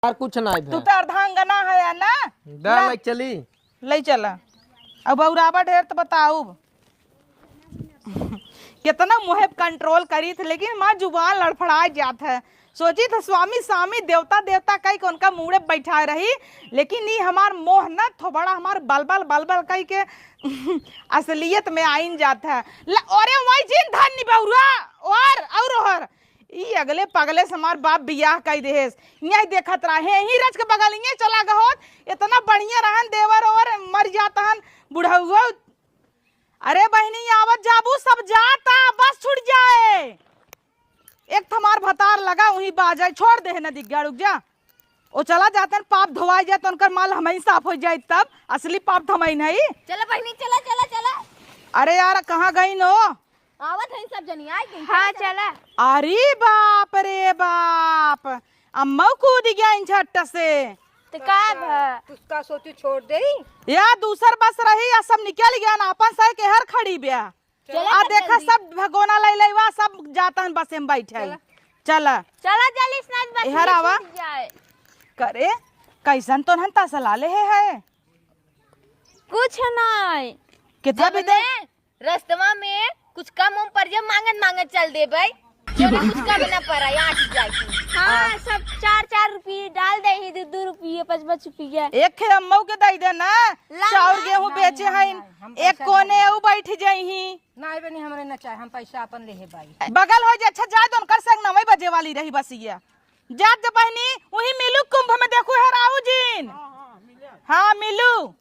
यार कुछ नहीं तू तो अर्धांगना है ना। दा चली ले चला अब बउरावा ढेर तो बताऊ कितना मुहे कंट्रोल करी थे, लेकिन माँ जुबान लड़फड़ा जात है। सोची था स्वामी स्वामी देवता देवता कई को उनका मुड़े बैठा रही, लेकिन ये हमार मोह न थो बड़ा हमार बलबल बलबल कई के असलियत में आइन जाता है। अरे वही जिन धन निबौरा और ई अगले पगले से हमार बाप बियाह कई देहेस यही देखत रहे ही रच के बगल ये चला गहोत इतना बढ़िया रहन देवर और मर जाता हन बुढ़ाऊ। अरे बहनी आवत जाबू सब जाता बस छूट जाए। एक थमार भतार लगा वही बाजाए छोड़ दे न दिग्गा रुक जा। ओ चला जाते हैं पाप धोवाई जाए तो उनकर माल हमें साफ हो जाए तब असली पाप थमाई नहीं। चला बहनी चला चला चला। अरे यार कहाँ गई नो आवत है सब जनी आई गई। हाँ चला। अरे बाप रे बाप अम्मा कूद गया इन झट्ट से। तो का उसका सोचू छोड़ दे या दूसर बस रही या सब निकल गया ना अपन सह के हर खड़ी बिया। आ देखा सब भगोना ले लेवा सब जाता है बस में बैठे। चला चला जल्दी स्नान बस इहर आवा जाए। करे कैसन तो हन तसला ले है कुछ नहीं कितना भी दे रास्तवा में कुछ कम उम पर जब मांगत मांगत चल दे भाई कुछ कम ना पड़ा यहाँ जाए। हाँ सब 4-4 रुपये डाल दे ही 2-2 रुपये 5-5 रुपये एक खे अम्मऊ के दई दे ना चाउर गेहूं बेचे हैं एक कोने ऊ बैठ जाई ही नहीं बनी हमरे न चाहे हम पैसा अपन ले भाई बगल हो जा अच्छा जा दोन कर संग 9 बजे वाली रही बस ये जात जब बहनी वही मिलू कुंभ में देखो है राहु जीन। हाँ मिलू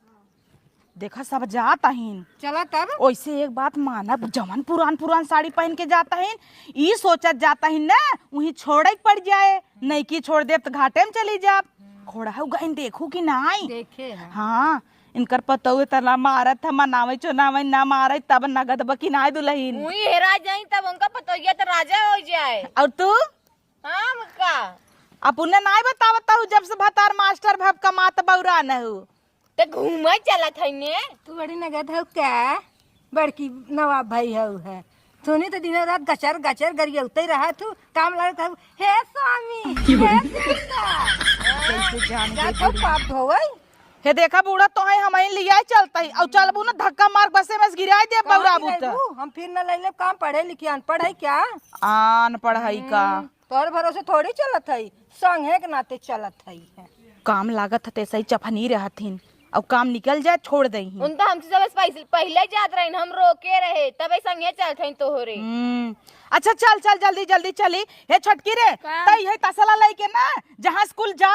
देखा सब जाता हिन चला तब ओइसे एक बात मानब जवन पुरान पुरान साड़ी पहन के जाता हिन ई सोचत जाता हिन ना वही छोड़े पड़ जाए नहीं की छोड़ दे तो घाटे में चली जा घोड़ा है गईन देखू कि नहीं देखे हाँ इनकर पतौ तना मारत था मनावे चुनावे ना मारे तब नगद बकी नाय दुलहीन वही हेरा जाई तब उनका पतोइया तो राजा हो जाए। और तू हाँ मुक्का अपुने नाय बतावता हूँ जब से भतार मास्टर भब कमात बौरा न हूँ ते घूमे चला था ने तू बड़ी नगद है क्या बड़की नवाब भाई है सुनी तो दिन रात गचर गचर गरियौते रहा तू काम लगा था हे स्वामी हे कैसे जान क्या तो पाप धोवई हे देखा बूढ़ा तो है हमें लिया चलता ही और चलबू ना धक्का मार बसे में गिराई दे बौरा बूता हम फिर न ले ले काम पढ़े लिखे अनपढ़ है क्या आन पढ़ाई का तोर भरोसे थोड़ी चलत है संग है के नाते चलत है काम लागत है तैसे ही चफनी रहथिन अब काम निकल जाए छोड़ दे उन तो हमसे सब पहले जात रहे हम रोके रहे तब संगे चलते हैं तोहरे। अच्छा चल चल जल्दी जल्दी चली हे छटकी रे तई है तसला लेके ना जहाँ स्कूल जा